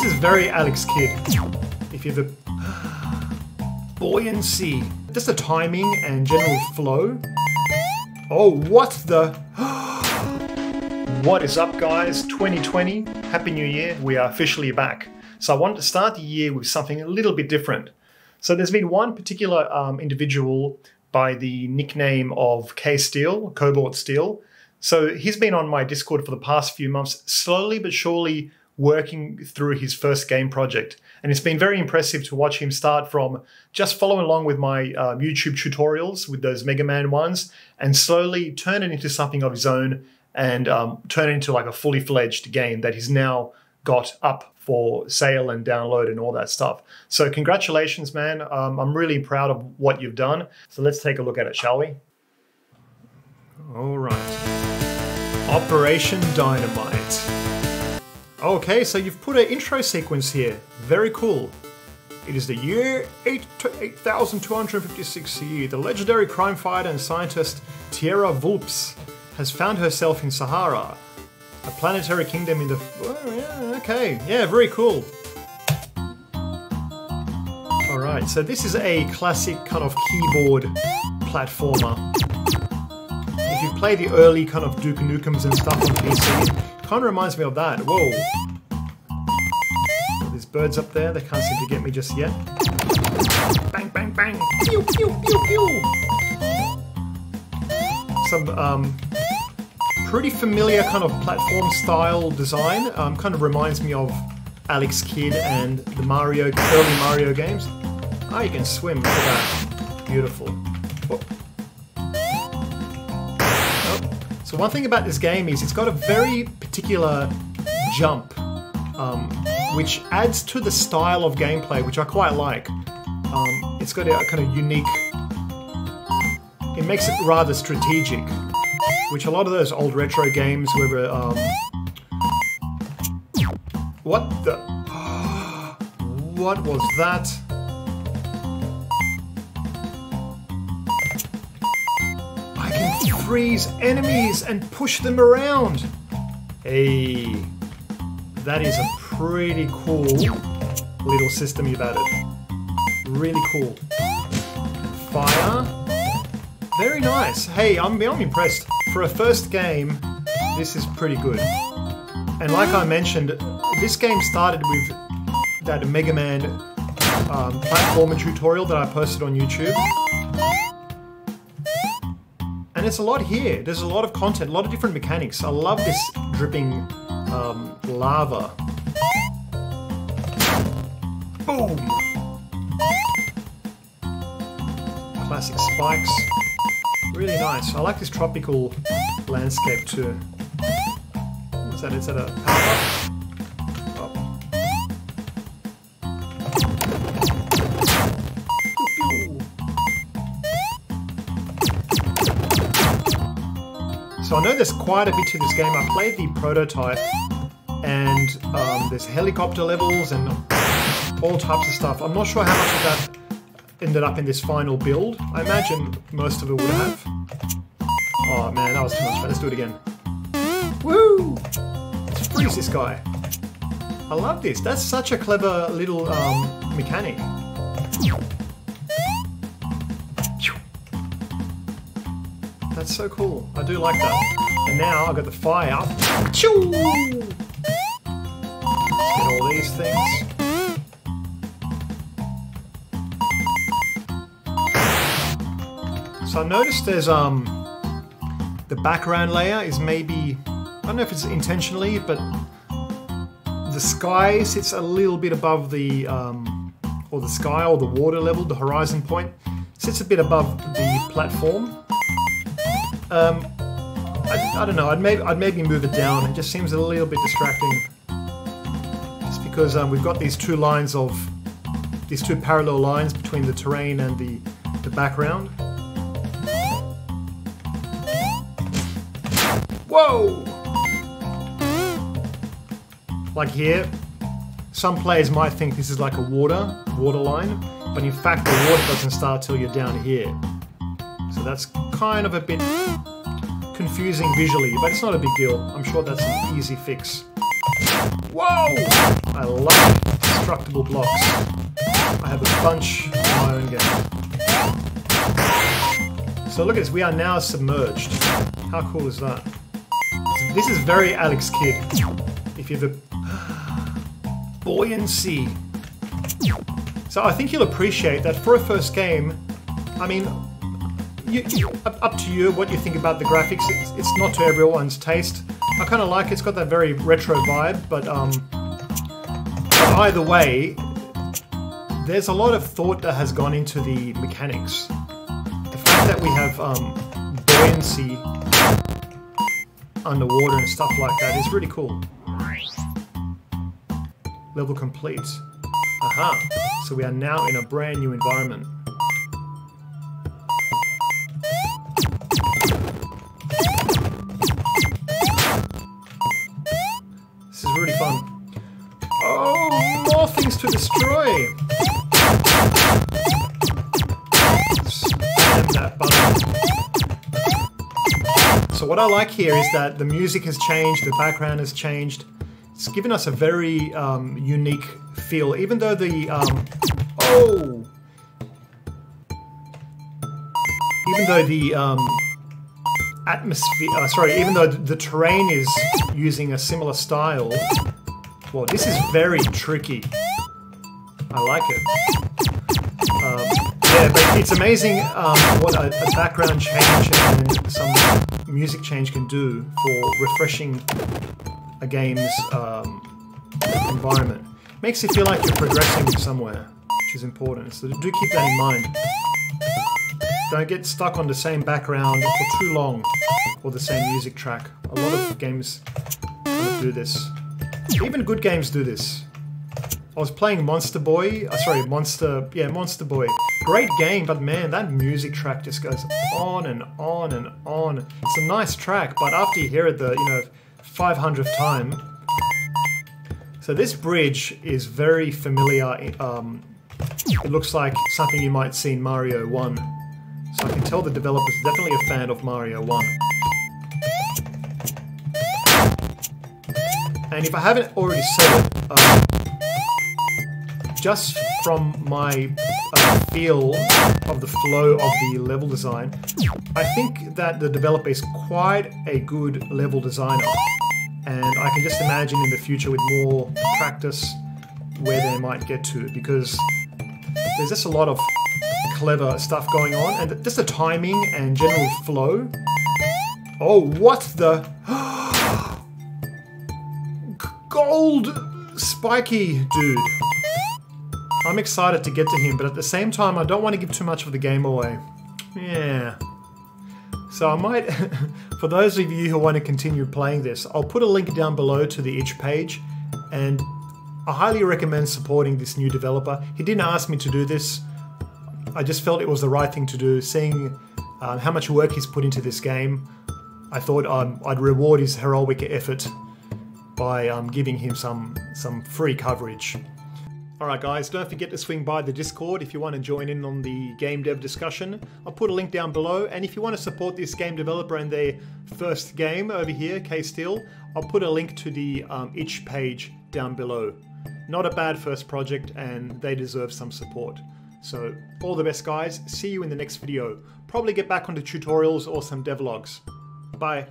This is very Alex Kidd. If you have a buoyancy, just the timing and general flow. Oh, what the? What is up, guys? 2020, Happy New Year. We are officially back. So I wanted to start the year with something a little bit different. So there's been one particular individual by the nickname of Cobalt Steel. So he's been on my Discord for the past few months, slowly but surely working through his first game project. And it's been very impressive to watch him start from just following along with my YouTube tutorials with those Mega Man ones and slowly turn it into something of his own and turn it into like a fully fledged game that he's now got up for sale and download and all that stuff. So congratulations, man. I'm really proud of what you've done. So let's take a look at it, shall we? All right. Operation Dynamite. Okay, so you've put an intro sequence here. Very cool. It is the year 8256 CE. The legendary crime fighter and scientist Tierra Vulpes has found herself in Sahara, a planetary kingdom in the... Oh, yeah, okay, yeah, very cool. Alright, so this is a classic kind of keyboard platformer. If you play the early kind of Duke Nukems and stuff on PC, it kind of reminds me of that. Whoa. There's birds up there, they can't seem to get me just yet. Bang, bang, bang! Pew, pew, pew, pew! Some pretty familiar kind of platform style design. Kind of reminds me of Alex Kidd and the early Mario games. Oh, you can swim, look at that. Beautiful. Oh. So one thing about this game is it's got a very particular jump, which adds to the style of gameplay, which I quite like. It's got a kind of unique... It makes it rather strategic, which a lot of those old retro games where... What the... What was that? I can freeze enemies and push them around! Hey, that is a pretty cool little system you've added. Really cool. Fire. Very nice. Hey, I'm impressed. For a first game, this is pretty good. And like I mentioned, this game started with that Mega Man platformer tutorial that I posted on YouTube. And it's a lot here. There's a lot of content, a lot of different mechanics. I love this dripping lava. Boom! Classic spikes. Really nice. I like this tropical landscape too. What's that? Is that a power up? So I know there's quite a bit to this game. I played the prototype and there's helicopter levels and all types of stuff. I'm not sure how much of that ended up in this final build. I imagine most of it would have. Oh man, that was too much fun. Let's do it again. Woo! Let's freeze this guy. I love this. That's such a clever little mechanic. That's so cool. I do like that. And now I've got the fire. Let's get all these things. So I noticed there's the background layer is maybe, I don't know if it's intentionally, but the sky sits a little bit above the, or the sky or the water level, the horizon point, sits a bit above the platform. I don't know, I'd maybe move it down. It just seems a little bit distracting. Just because we've got these two parallel lines between the terrain and the background. Whoa! Like here, some players might think this is like a water line, but in fact the water doesn't start till you're down here. So that's kind of a bit confusing visually, but it's not a big deal. I'm sure that's an easy fix. Whoa! I love indestructible blocks. I have a bunch of my own game. So look at this, we are now submerged. How cool is that? This is very Alex Kidd. If you've a buoyancy. So I think you'll appreciate that for a first game. I mean, up to you what you think about the graphics. It's not to everyone's taste. I kind of like it. It's got that very retro vibe, but either way, there's a lot of thought that has gone into the mechanics. The fact that we have buoyancy underwater and stuff like that is really cool. Level complete. Aha! So we are now in a brand new environment. This is really fun. Oh, more things to destroy! Spam that button. So what I like here is that the music has changed, the background has changed. It's given us a very unique feel, even though the atmosphere, even though the terrain is using a similar style. Well, this is very tricky. I like it. Yeah, but it's amazing what a background change and some music change can do for refreshing a game's environment. Makes you feel like you're progressing somewhere, which is important. So do keep that in mind. Don't get stuck on the same background for too long, or the same music track. A lot of games do this. Even good games do this. I was playing Monster Boy. Monster Boy. Great game, but man, that music track just goes on and on and on. It's a nice track, but after you hear it the 500th time. So this bridge is very familiar. It looks like something you might see in Mario 1. So I can tell the developer's definitely a fan of Mario 1. And if I haven't already said it, just from my feel of the flow of the level design, I think that the developer is quite a good level designer. And I can just imagine in the future with more practice where they might get to, because there's just a lot of clever stuff going on, and just the timing and general flow. Oh, what the... Gold spiky dude. I'm excited to get to him, but at the same time, I don't want to give too much of the game away. Yeah. So I might, for those of you who want to continue playing this, I'll put a link down below to the itch page, and I highly recommend supporting this new developer. He didn't ask me to do this. I just felt it was the right thing to do. Seeing how much work he's put into this game, I thought I'd reward his heroic effort by giving him some free coverage. Alright guys, don't forget to swing by the Discord if you want to join in on the game dev discussion. I'll put a link down below, and if you want to support this game developer and their first game over here, K-Steel, I'll put a link to the itch page down below. Not a bad first project, and they deserve some support. So, all the best guys, see you in the next video. Probably get back onto tutorials or some devlogs. Bye.